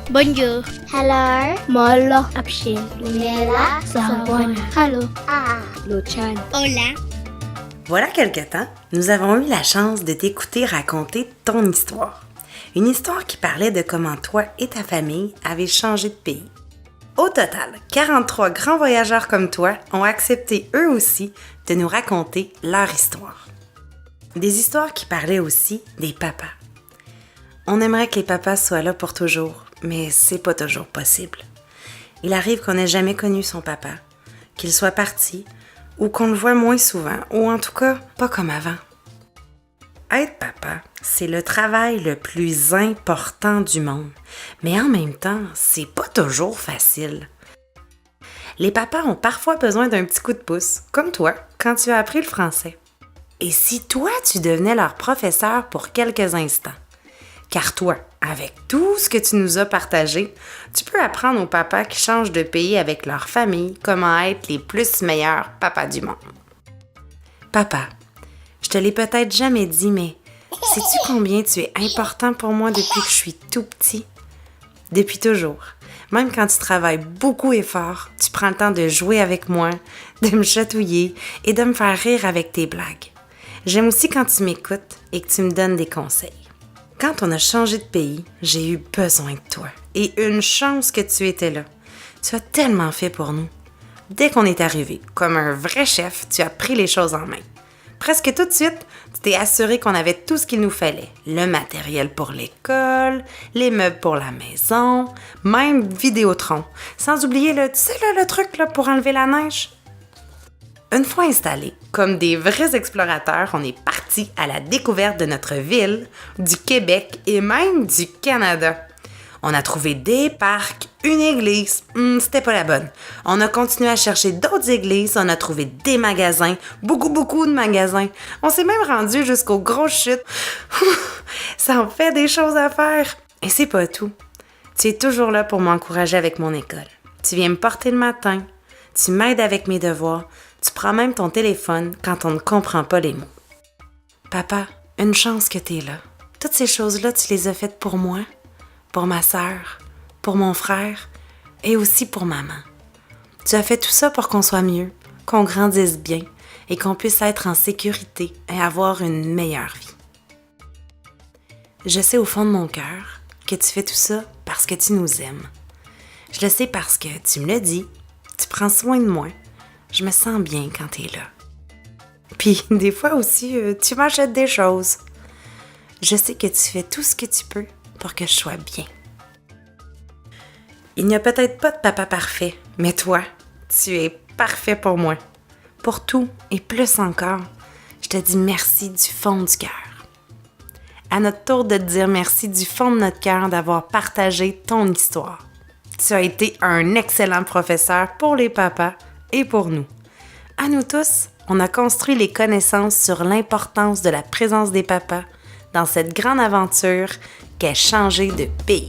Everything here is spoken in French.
Bonjour. Hello. Molo. Abshin. Lumela. Savona. Hello. Ah. Luchan. Hola. Voilà quelque temps, nous avons eu la chance de t'écouter raconter ton histoire. Une histoire qui parlait de comment toi et ta famille avez changé de pays. Au total, 43 grands voyageurs comme toi ont accepté eux aussi de nous raconter leur histoire. Des histoires qui parlaient aussi des papas. On aimerait que les papas soient là pour toujours, mais c'est pas toujours possible. Il arrive qu'on n'ait jamais connu son papa, qu'il soit parti, ou qu'on le voit moins souvent, ou en tout cas, pas comme avant. Être papa, c'est le travail le plus important du monde, mais en même temps, c'est pas toujours facile. Les papas ont parfois besoin d'un petit coup de pouce, comme toi, quand tu as appris le français. Et si toi, tu devenais leur professeur pour quelques instants? Car toi, avec tout ce que tu nous as partagé, tu peux apprendre aux papas qui changent de pays avec leur famille comment être les plus meilleurs papas du monde. Papa, je te l'ai peut-être jamais dit, mais sais-tu combien tu es important pour moi depuis que je suis tout petit? Depuis toujours. Même quand tu travailles beaucoup et fort, tu prends le temps de jouer avec moi, de me chatouiller et de me faire rire avec tes blagues. J'aime aussi quand tu m'écoutes et que tu me donnes des conseils. Quand on a changé de pays, j'ai eu besoin de toi. Et une chance que tu étais là. Tu as tellement fait pour nous. Dès qu'on est arrivé, comme un vrai chef, tu as pris les choses en main. Presque tout de suite, tu t'es assuré qu'on avait tout ce qu'il nous fallait. Le matériel pour l'école, les meubles pour la maison, même Vidéotron. Sans oublier le truc là, pour enlever la neige. Une fois installés, comme des vrais explorateurs, on est partis à la découverte de notre ville, du Québec et même du Canada. On a trouvé des parcs, une église, c'était pas la bonne. On a continué à chercher d'autres églises, on a trouvé des magasins, beaucoup de magasins. On s'est même rendu jusqu'aux grosses chutes. Ça en fait des choses à faire. Et c'est pas tout. Tu es toujours là pour m'encourager avec mon école. Tu viens me porter le matin, tu m'aides avec mes devoirs, tu prends même ton téléphone quand on ne comprend pas les mots. Papa, une chance que t'es là. Toutes ces choses-là, tu les as faites pour moi, pour ma sœur, pour mon frère et aussi pour maman. Tu as fait tout ça pour qu'on soit mieux, qu'on grandisse bien et qu'on puisse être en sécurité et avoir une meilleure vie. Je sais au fond de mon cœur que tu fais tout ça parce que tu nous aimes. Je le sais parce que tu me le dis, tu prends soin de moi. Je me sens bien quand t'es là. Puis, des fois aussi, tu m'achètes des choses. Je sais que tu fais tout ce que tu peux pour que je sois bien. Il n'y a peut-être pas de papa parfait, mais toi, tu es parfait pour moi. Pour tout et plus encore, je te dis merci du fond du cœur. À notre tour de te dire merci du fond de notre cœur d'avoir partagé ton histoire. Tu as été un excellent professeur pour les papas et pour nous. À nous tous, on a construit les connaissances sur l'importance de la présence des papas dans cette grande aventure qu'est changer de pays.